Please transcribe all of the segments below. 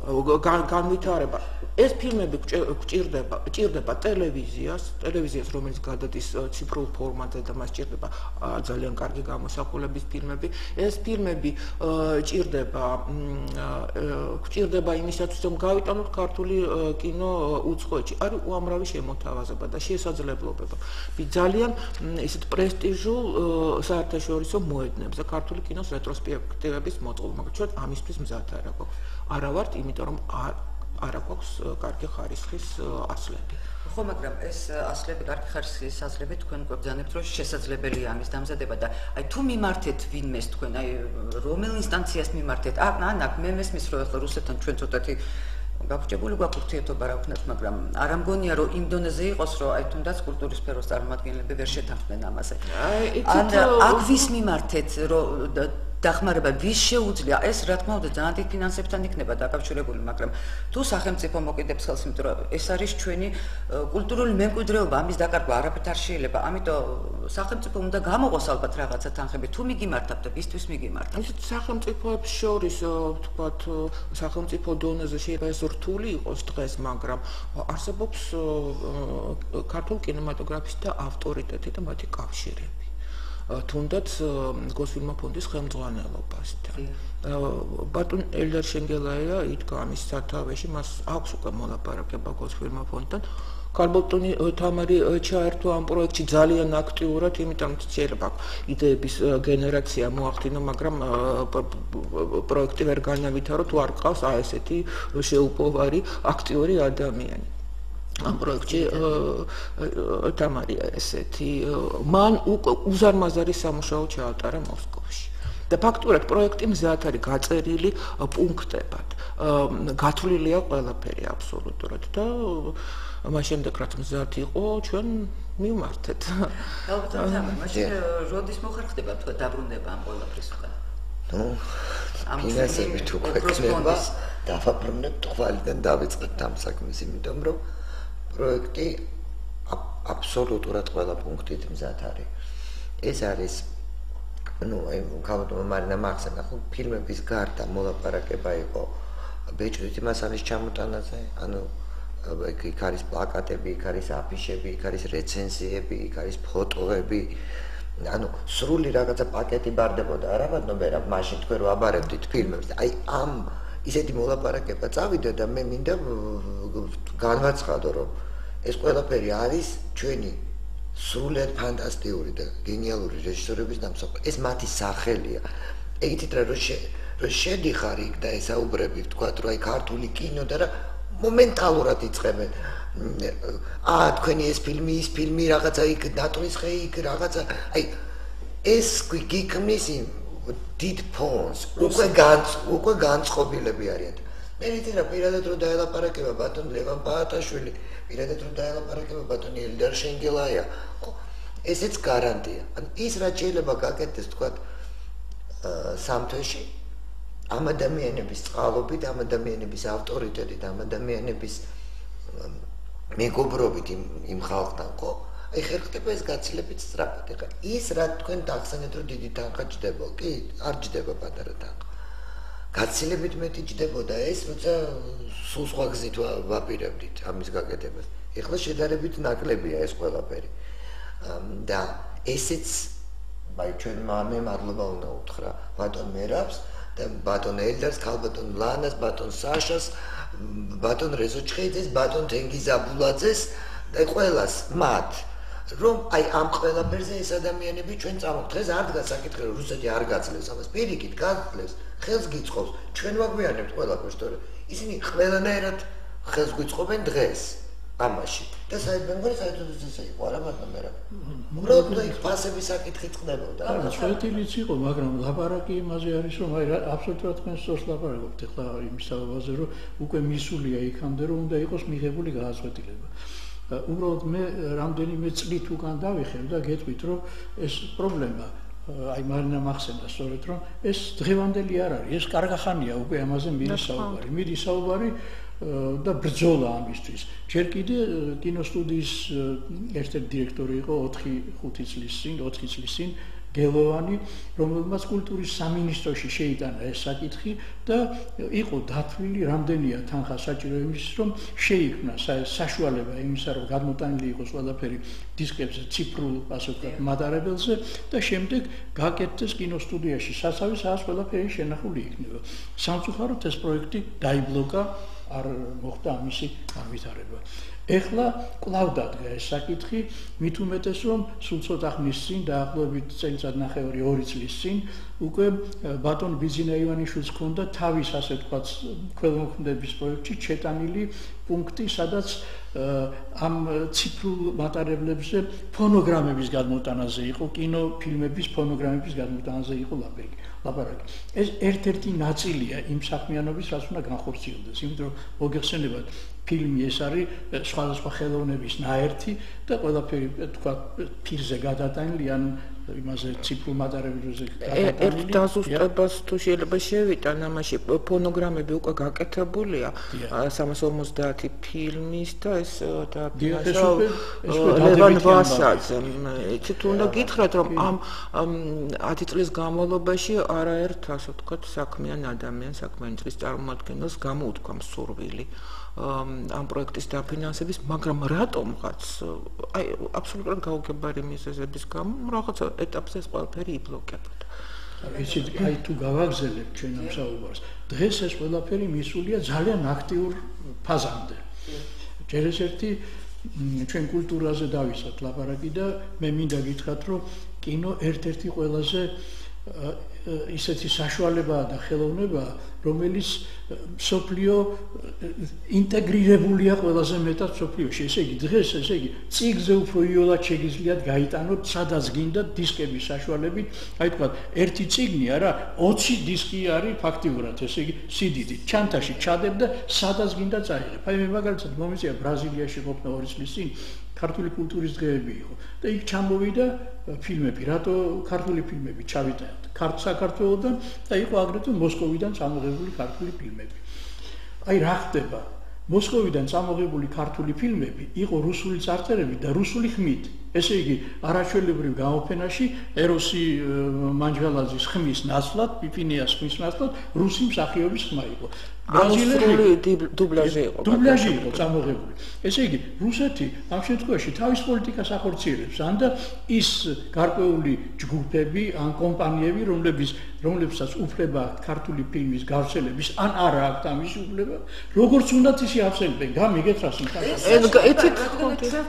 განვითარება. ეს ფილმები გჭირდება ტელევიზიას, რომელიც გადადის ციფრულ ფორმატზე და მას ჭირდება ძალიან კარგი გამოსახულების ფილმები. ეს ფილმები გჭირდება იმისათვის, რომ გავიტანოთ ქართული კინო უცხოეთში. არის უამრავი შემოთავაზება და შესაძლებლობება. ძალიან ისეთ პრესტიჟულ საერთაშორისო მოედნებზე ქართული კინოს რეტროსპექტივების მოწყობა, მაგრამ ჩვენ ამისთვის მზად არ გვაქვს. არა ვართ, იმიტომ რომ არ აქვს კარგი ხარისხის ასლები. ხო, მაგრამ ეს ასლები, კარგი ხარისხის ასლები თქვენ გვაბრძანებთ, რომ შესაძლებელია ამის დამზადება და აი თუ მიმართეთ ვინმეს თქვენ, აი რომელ ინსტანციას მიმართეთ? აქ მე მესმის რომ ახლა რუსეთთან ჩვენ ცოტათი გაგჭებული გვაქვს ურთიერთობა რა ვქნათ, მაგრამ არ ამგონია რომ იმ დონეზე იყოს, რომ აი თუნდაც კულტურის სფეროს წარმომადგენლები ვერ შეთანხმდნენ ამაზე. აქ ვის მიმართეთ, რომ დახმარება ვის შეუძლია? ეს რა თქმა უნდა ძალიან დიდ ფინანსებთან იქნება დაკავშირებული, მაგრამ თუ სახელმწიფო მოკიდებს ხელს, იმიტომ რომ ეს არის ჩვენი კულტურული მემკვიდრეობა, ამის დაკარგვა არაფრით არ შეიძლება. ამიტომ სახელმწიფო უნდა გამოყოს ალბათ რაღაცა თანხები. თუ მიგიმართავთ და ვისთვის მიგიმართავთ? ისეთ სახელმწიფოებს შორის, თქვათ, სახელმწიფო დონეზე შეიძლება ეს რთული იყოს დღეს, მაგრამ არსებობს ქართულ კინემატოგრაფისტთა ავტორიტეტი და მათი კავშირები. თუნდაც გოსფილმო ფონდის ხელმძღვანელობასთან. ბატონ ელდარ შენგელაია იდგა ამის სათავეში, მას აქვს უკვე მოლაპარაკება გოსფილმო ფონდთან. ქალბატონი თამარი ჩაერთვა ამ პროექტში ძალიან აქტიურად, იმიტომ რომ შეიძლება იდეების გენერაცია მოახდინო, მაგრამ პროექტი ვერ განავითარო, თუ არ ყავს ესეთი შეუპოვარი აქტიური ადამიანი. ამ პროექტში თამარია ესეთი მან უზარმაზარი სამუშაო ჩაატარა მოსკოვში. და ფაქტურად პროექტი მზად არის გაწერილი პუნქტებად. გათვლილია ყველაფერი აბსოლუტურად და მას შემდეგ რაც მზად იყო, ჩვენ მივმართეთ. ალბათ მაშინ როდის მოხერხდება თქვა დაბრუნება ამ ყველაფრის უკან? ფინანსებით უკვე ქნება, დავაბრუნებთ თვალიდან დავიწყებთ ამ საქმეს, იმიტომ რომ პროექტი აბსოლუტურად ყველა პუნქტით მზად არის. ეს არის ქალბატონმა მარინა მახსენა ხო ფილმების გარდა მოლაპარაკება იყო ბეჭდვითი მასალის ჩამოტანაზე, იქ არის პლაკატები, იქ არის აფიშები, იქ არის რეცენზიები, იქ არის ფოტოები. სრული რაღაცა პაკეტი ბარდებოდა, არა ბატონო მერაბ, მაშინ თქვენ რო აბარებდით ფილმებს. აი ამ ისეთი მოლაპარაკება წავიდა და მე მინდა განვაცხადო, რომ ეს ყველაფერი არის ჩვენი სრულად ფანტასტიკური და გენიალური რეჟისორების დამსახურება. ეს მათი სახელია. ეგეთით რომ შედიხარ იქ და ესაუბრები, თქვა რომ აი ქართული კინო და რა მომენტალურად იწყებენ. თქვენი ეს ფილმი რაღაცა იქ დატოვის ხე იქ რაღაცა აი ეს გიქმნის იმ დიდ ფონს უკვე განწყობილები არიან. მე ვიცი რა პირადად რომ დაელაპარაკება ბატონ ლევან ბაათაშვილი, პირადად რომ დაელაპარაკება ბატონ ელდარ შენგელაია, ხო ესეც გარანტია. ის რაც შეიძლება გაკეთდეს თქვა სამთვეში ამ ადამიანების წყალობით, ამ ადამიანების ავტორიტეტით, ამ ადამიანების მეგობრობით იმ ხალხთან, ხო? აი ხერხდება ეს გაცილებით სწრაფად. ეხლა ის რა თქვენ დახსენეთ რომ დიდი თანხა ჯდება, კი, არ ჯდება პატარა თანხა. გაცილებით მეტი ჯდებოდა ეს, როცა სულ სხვა გზით ვაპირებდით ამის გაკეთებას. ეხლა შედარებით ნაკლებია ეს ყველაფერი. და ესეც აი ჩვენ მე მადლობა უნდა უთხრა ბატონ მერაბს და ბატონ ელდარს, ქალბატონ ლანას, ბატონ საშას, ბატონ რეზო ჩხეიძეს, ბატონ თენგიზ აბულაძეს და ყველას მათ რომ აი ამ ყველაფერზე ეს ადამიანები ჩვენ წამოხთ. დღეს არ დგას საკითხი რომ რუსეთი არ გაძლევს ამას, პირიქით გაძლევს, ხელს გიწყობს. ჩვენ ვაგვიანებთ ყველაფერს, თორე ისინი ყველანაირად ხელს გვიწყობენ დღეს ამაში. და საერთოდ ესე იყო არა მაგრამ მე რა. უბრალოდ იქ ფასების საკითხი წყდებოდა. არა, შეtildeიც იყო, მაგრამ ლაპარაკი იმაზე არის, რომ აი აბსოლუტურად თქვენ სწორს ლაპარაკობთ. ეხლა იმის საბაბაზე, რომ უკვე მისულია იქამდე, რომ უნდა იყოს მიღებული გადაწყვეტილება. უბრალოდ მე რამდენიმე წლით უკან დავიხევ და გეტყვით, რომ ეს პრობლემა აი მარინა მახსენდა სწორედ, რომ ეს დღევანდელი არ არის, ეს კარგახანია უკვე ამაზე მიდის საუბარი და ბრძოლა ამისთვის. ჯერ კიდე კინოსტუდიის ერთ-ერთი დირექტორი იყო 4 წლის წინ გელოვანი, რომელმაც კულტურის სამინისტროში შეიტანა ეს საკითხი და იყო დათვლილი რამდენია თანხა საჭირო იმისთვის, რომ შეიქმნა საშუალება იმისა, რომ გადმოტანილი იყოს ყველაფერი დისკებზე, ციფრულ, ასე ვთქვათ, მატარებელზე და შემდეგ გაკეთდეს კინოსტუდიაში სასავი, სადაც ყველაფერი შენახული იქნება. სამწუხაროდ ეს პროექტი დაიბლოკა, არ მოხდა ამისი განვითარება. ეხლა კვლავ დადგა ეს საკითხი, მით უმეტეს რომ სულ ცოტა ხნის წინ, დაახლოებით წელიწად-ნახევარი 2 წლის წინ, უკვე ბატონ ბიძინა ივანიშვილს ჰქონდა თავის, ასე ვთქვათ, ქველმოქმედების პროექტში ჩეტანილი პუნქტი, სადაც ამ ციფრულ მატარებლებზე ფონოგრამების გადმოტანაზე იყო, კინოფილმების ფონოგრამების გადმოტანაზე იყო ლაპარაკი. ეს ერთ-ერთი ნაწილია იმ საქმიანობის, რაც უნდა განხორციელდეს, იმიტომ რომ მოგეხსენებათ, ფილმი ეს არის სხვადასხვა ხელოვნების ნაერთი და ყველაფერი თქვა ფირზე გადატანილი ან იმაზე ციფრულ მატარებლებზე გადატანილი. ერთ დაზუსტებას თუ შეიძლება შევიტან ამაში ფონოგრამები უკვე გაკეთებულია 350 ფილმის და ეს დააფინანსა ლევან ვასაძემ. იცით უნდა გითხრათ რომ ამ 10 წლის განმავლობაში არაერთ ასე ვთქვათ საქმიან ადამიანს საქმიანი წარმოადგენელს გამოუთქვა მსურვილი ამ პროექტის დაფინანსების, მაგრამ რატომღაც აი აბსოლუტურად გაუგებარი მიზეზების გამო რაღაცა ეტაპზე ეს ყველაფერი იბლოკებოდა. იცით, აი თუ გავაგზავნებთ ჩვენ ამ საუბარს, დღეს ეს ყველაფერი მისულია ძალიან აქტიურ ფაზამდე. ჯერ ეს ერთი ჩვენ კულტურაზე დავიწყოთ ლაპარაკი და მე მინდა გითხრათ, რომ კინო ერთ-ერთი ყველაზე ისეთი საშუალებაა და ხელოვნებაა, რომელიც სოფლიო ინტეგრირებულია ყველაზე მეტად სოფლიოში. ესე იგი, დღეს ესე იგი, წიგნზე უფრო იოლად შეგიძლიათ გაიტანოთ, სადაც გინდა დისკების საშუალებით. აი თქვა, ერთი წიგნი არა, 20 დისკი არის ფაქტიურად, ესე იგი, CD-ით ჩანთაში ჩადებ და სადაც გინდა წაიღებ. აი მე მაგალითად მომიწია ბრაზილიაში ყოფნა 2 წლის წინ, ქართული კულტურის დღეები იყო და იქ ჩამოვიდა ფილმები, რატო ქართული ფილმები ჩავიტანეთ საქართველოდან და იყო აგრეთვე მოსკოვიდან წამოღებული ქართული ფილმები. აი რა ხდება? მოსკოვიდან წამოღებული ქართული ფილმები იყო რუსული წარწერები და რუსული ხმით. ესე იგი, არაჩვეულებრივ გამოფენაში ეროსი მანჯღალაძის ხმის ნაცვლად, პიპინიას ხმის ნაცვლად რუსი მსახიობის ხმა იყო. ბრაზილიური დუბლაჟი იყო. დუბლაჟი იყო წამოღებული. ესე იგი, რუსეთი ამ შემთხვევაში თავის პოლიტიკას ახორციელებს, ან და ის გარკვეული ჯგუფები ან კომპანიები, რომლებსაც უფლება აქვს ქართული ფილმის გავრცელების, ან არა აქვს ამის უფლება, როგორც უნდათ ისე ახსენებენ. გამიგეთ რას იცით,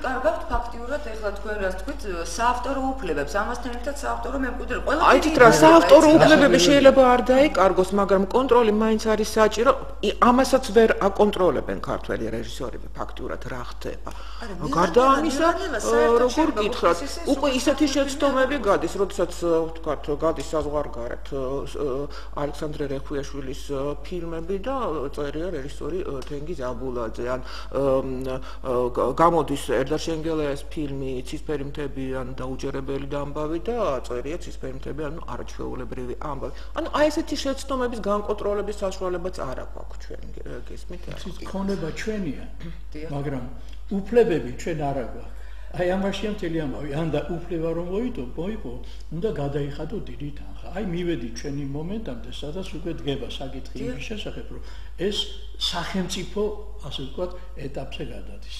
კარგავთ ფაქტიურად ეხლა თქვენ რას თქვით, საავტორო უფლებებს, ამასთან ერთად საავტორო მემკვიდრე ყველა აი თით რა საავტორო უფლებები შეიძლება არ დაიკარგოს, მაგრამ კონტროლი მაინც არის საჭირო. ამასაც ვერ აკონტროლებენ ქართველი რეჟისორები ფაქტურად რა ხდება. გარდა ამისა, როგორ გითხრათ, უკვე ისეთი შეცდომები გადის, როდესაც ვთქვათ, გადის საზღვარგარეთ ალექსანდრე რეხვიაშვილის ფილმები და წერია რეჟისორი თენგიზ აბულაძე, ან გამოდის ერდარ შენგელაიას ფილმი ცისფერი მთები ან დაუჯერებელი ამბავი და წერია ცისფერი მთები, ანუ არაჩვეულებრივი ამბავი. ანუ აი ესეთი შეცდომების განკონტროლების საშუალებაც არ აქვს ჩვენ გესმით? ქონება ჩვენია, მაგრამ უფლებები ჩვენ არ აქვს. აი ამაშია მთელი ამბავი. ან და უფლება რომ მოიყო, უნდა გადაიხადო დიდი თანხა. აი მივედი ჩვენი მომენტამდე, სადაც უკვე დგება საკითხი იმის შესახებ, რომ ეს სახელმწიფო, ასე ვთქვათ, ეტაპზე გადადის.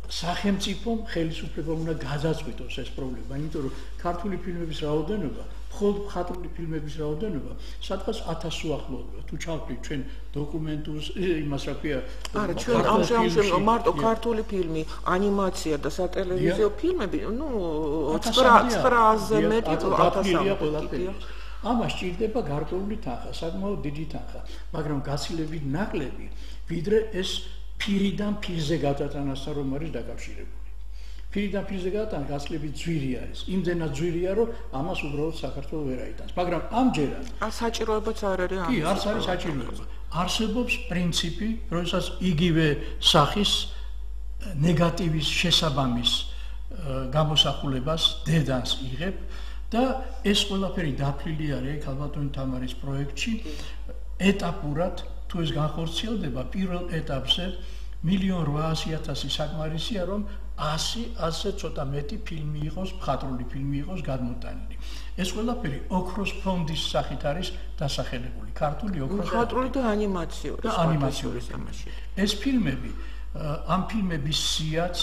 სახელმწიფომ ხელისუფლებამ უნდა გადაწყვიტოს ეს პრობლემა, იმიტომ რომ ქართული ფილმების რაოდენობა, მხოლოდ ქართული ფილმების რაოდენობა, სადღაც 1000 უახლოდება. თუ ჩავთვლით ჩვენ დოკუმენტურს, იმას რა ქვია, არა, ჩვენ ამ შემთხვევაში მარტო ქართული ფილმი, ანიმაცია და სატელევიზიო ფილმები, ну, 900-ზე მეტი 1000. ამას ჭირდება გარკვეული თანხა, საკმაოდ დიდი თანხა, მაგრამ გაცილებით ნაკლები, ვიდრე ეს ფირიდან ფირზე გადატანასთან რომ არის დაკავშირებული. ფირიდან ფირზე გადატანა გაცილებით ძვირი არის. იმდენად ძვირია, რომ ამას უბრალოდ საქართველოს ვერ აიტანს. მაგრამ ამჯერად საჭიროებაც არ არის ამის. კი, არც არის საჭიროება. არსებობს პრინციპი, როდესაც იგივე სახის ნეგატივის შესაბამის გამოსახულებას დედანს იღებ და ეს ყველაფერი დაფლილი არის ქალბატონი თამარის პროექტში ეტაპურად თუ ეს განხორციელდება პირველ ეტაპზე 1,800,000 საკმარისია რომ 100-ზე ცოტა მეტი ფილმი იყოს, მხატვრული ფილმი იყოს გადმოტანილი. ეს ყველაფერი ოქროს ფონდის სახით არის დასახელებული. ქართული ოქროს მხატვრული და ანიმაციური სამაში. ეს ფილმები, ამ ფილმების სიაც,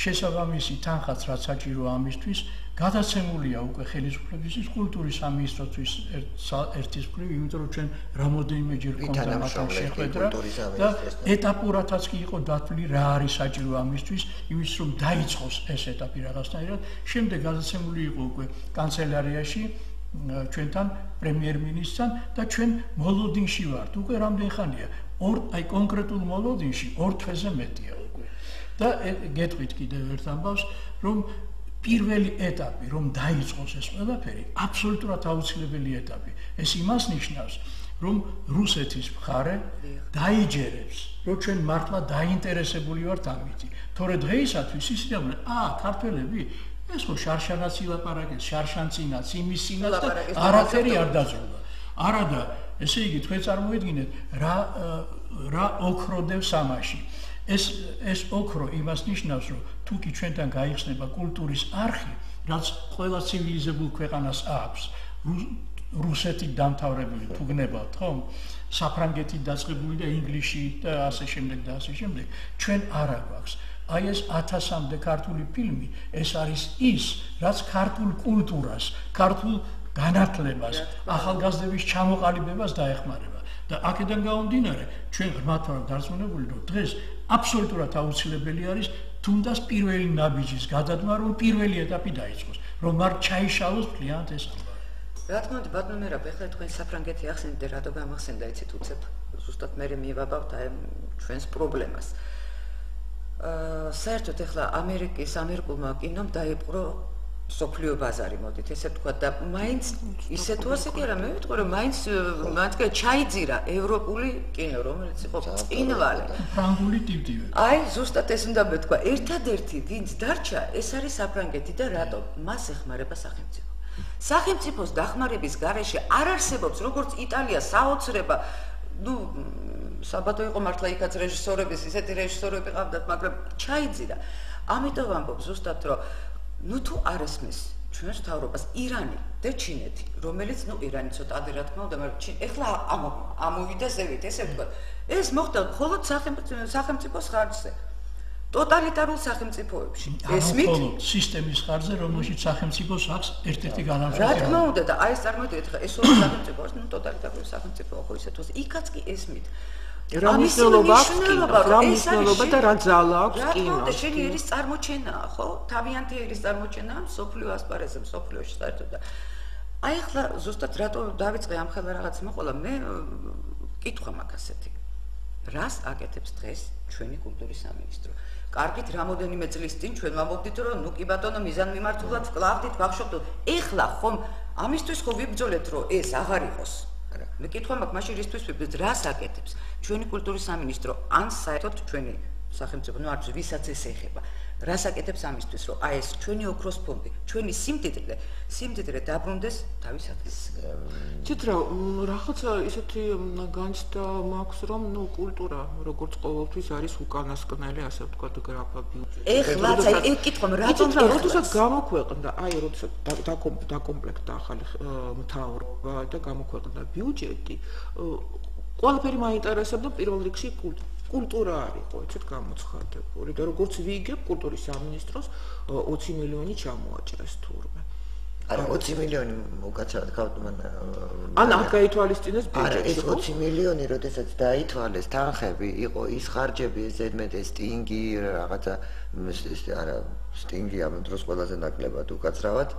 შესაბამისი თანხაც რაც საჭირო ამისთვის, გადაცემულია უკვე ხელისუფლებისთვის კულტურის სამინისტროსთვის ერთის მხრივ, იმიტომ რომ ჩვენ რამოდენიმეჯერ გვქონდა მათთან შეხვედრა და ეტაპურადაც კი იყო დათვლილი რა არის საჭირო ამისთვის, იმის რომ დაიწყოს ეს ეტაპი რაღაცნაირად, შემდეგ გადაცემული იყო უკვე კანცელარიაში ჩვენთან პრემიერ-მინისტრთან და ჩვენ მოლოდინში ვართ, უკვე რამდენი ხანია, აი კონკრეტულ მოლოდინში 2 თვეზე მეტია უკვე. და გეტყვით კიდევ ერთ ამბავს, რომ პირველი ეტაპი, რომ დაიწყოს ეს ყველაფერი, აბსოლუტურად აუცილებელი ეტაპი. ეს იმას ნიშნავს, რომ რუსეთის მხარე დაიჯერებს, რომ ჩვენ მართლა დაინტერესებული ვართ ამით. თორე დღეისათვის ისინი ქართველები ეს ხო შარშანაც ილაპარაკეს, შარშანწინაც, იმის წინაც და არაფერი არ დაძრულა. არადა, ესე იგი თქვენ წარმოიდგინეთ, რა ოქროდევს ამაში. ეს ოქრო იმას ნიშნავს, რომ თუ კი ჩვენთან გაიხსნება კულტურის არხი, რაც ყველა ცივილიზებულ ქვეყანას აქვს, რუსეთით დამთავრებული თუ გნებავთ, ხო? საფრანგეთით დაწყებული და ინგლისში და ასე შემდეგ და ასე შემდეგ, ჩვენ არ აქვს. აი ეს 1000-მდე ქართული ფილმი, ეს არის ის, რაც ქართულ კულტურას, ქართულ განათლებას, ახალგაზრდების ჩამოყალიბებას დაეხმარება. და აქედან გამომდინარე, ჩვენ ღრმად ვართ დარწმუნებული, რომ დღეს აბსოლუტურად აუცილებელი არის თუნდაც პირველი ნაბიჯის გადადგმა, რომ პირველი ეტაპი დაიწყოს, რომ არ ჩაიშალოს მთლიანად ეს ამბავი. რა თქმა უნდა, ბატონო მერაბ, ეხლა თქვენ საფრანგეთი ახსენეთ და რატო გამახსენდა, იცით უცებ, ზუსტად მე მივაბავთ აი ჩვენს პრობლემას. საერთოდ ეხლა ამერიკულმა კინომ დაიპყრო სოფლიო ბაზარი, მოდით ესე ვთქვა და მაინც ისე თუ ასე კი არა, მე ვიტყვი რომ მაინც ჩაიძირა ევროპული კინო, რომელიც იყო წინვალი. ფრანგული ტივტივი. აი, ზუსტად ეს უნდა მეთქვა. ერთადერთი ვინც დარჩა, ეს არის საფრანგეთი და რატო? მას ეხმარება სახელმწიფო. სახელმწიფოს დახმარების გარეშე არ არსებობს როგორც იტალია საოცრება, საბადო იყო მართლა იქაც რეჟისორების, ისეთი რეჟისორები ყავდათ, მაგრამ ჩაიძირა. ამიტომ ვამბობ ზუსტად რომ თუ არ ესმის ჩვენს მთავრობას ირანი და ჩინეთი, რომელიც ირანი ცოტა ადრე რა თქმა უნდა, მაგრამ ეხლა ამოვიდა ზევით, ესე ვთქვათ. ეს მოხდა მხოლოდ სახელმწიფოს ხარჯზე. ტოტალიტარულ სახელმწიფოებში. ესმით მხოლოდ სისტემის ხარჯზე, რომელშიც სახელმწიფოს აქვს ერთ-ერთი განაცხადი. რა თქმა უნდა და აი ეს წარმოვიდგინეთ, ხა ეს ორი სახელმწიფო არის, ტოტალიტარული სახელმწიფო ხო ისე თუ იქაც კი ესმით. რა მნიშვნელობა აქვს და რა ძალა აქვს კინოს? შენი ერის წარმოჩენაა, ხო? თავიანთი ერის წარმოჩენაა სოფლიო ასპარეზზე, სოფლიოში საერთოდ და აი ახლა ზუსტად რატო დავიწყე ამ ხელა რაღაც მოყოლა, მე კითხვა მაქვს ასეთი. რას აკეთებს დღეს ჩვენი კულტურის სამინისტრო? კარგით, რამოდენიმე წლის წინ ჩვენ ვამბობდით, რომ კი ბატონო, მიზანმიმართულად ვკლავდით, ვახშობდით. ეხლა ხომ ამისთვის ხო ვიბრძოლეთ, რომ ეს აღარ იყოს? მე კითხვა მაქვს, მაშინ რისთვის ვიბრძოლეთ, რას აკეთებს ჩვენი კულტურის სამინისტრო? ან საერთოდ ჩვენი სახელმწიფო, არც ვისაც ეს ეხება. რას აკეთებს ამისთვის, რომ აი ეს ჩვენი ოქროს ფონდი, ჩვენი სიმდიდრე დაბრუნდეს თავის ადგილზე? ცით რა, რაღაცა ისეთი განცდა მაქვს, რომ კულტურა, როგორც ყოველთვის არის უკანასკნელი, ასე ვთქვათ, გრაფა ბიუჯეტი. ეხლაც აი კითხვა, რატომ როდესაც გამოქვეყნდა, აი როდესაც დაკომპლექტდა ახალი მთავრობა და გამოქვეყნდა ბიუჯეტი, ყველაფერი მაინტერესებდა პირველ რიგში კულტურა არისო, ეცეთ გამოცხადებული და როგორც ვიგებ კულტურის სამინისტროს 20 მილიონი ჩამოაჭრეს თურმე. არა 20 მილიონი უკაცრავად გავდმან. ან არ გაითვალისწინეს ბიუჯეტი. ეს 20 მილიონი, როდესაც დაითვალეს თანხები, იყო ის ხარჯები, ზედმეტ სტინგი, რაღაცა არა, სტინგი ამ დროს ყველაზე ნაკლებად უკაცრავად.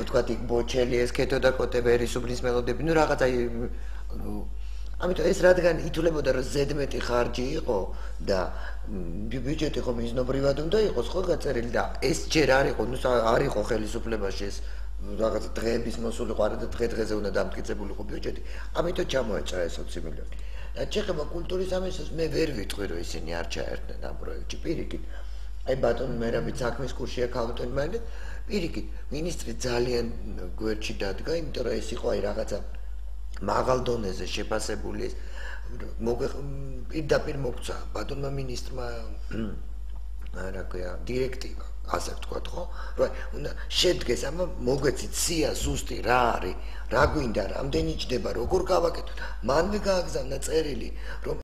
თქვათ იქ ბოჩელი, ესქეთო და კოტებერისუბნის მელოდები, რაღაცა ამიტომ ეს რადგან ითვლებოდა რომ ზედმეტი ხარჯი იყო და ბიუჯეტი ხო მიზნობრივად უნდა იყოს ხო გაწერილი და ეს ჯერ არ იყო, არ იყო ხელისუფლებაში ეს რაღაც დღეების მოსულიყო, არა და დღე-დღეზე უნდა დამტკიცებული იყო ბიუჯეტი. ამიტომ ჩამოეჭრა ეს 20 მილიონი. და შეხება კულტურის სამინისტროს მე ვერ ვიტყვი რომ ისინი არ ჩაერთნენ ამ პროექტში. პირიქით, აი ბატონო მერაბი საქმის კურსია ქალბატონი მაგეთ, პირიქით, მინისტრი ძალიან გვერდში დადგა, იმიტომ რომ ეს იყო აი რაღაცა მაღალ დონეზე შეფასებული ეს პირდაპირ მოგცა ბატონმა მინისტრმა რა ქვია, დირექტივა, ასე ვთქვათ, ხო? რომ უნდა შედგეს, ამა მოგვეცით სია ზუსტი რა არის, რა გვინდა, რამდენი ჯდება, როგორ გავაკეთოთ. მანვე გააგზავნა წერილი, რომ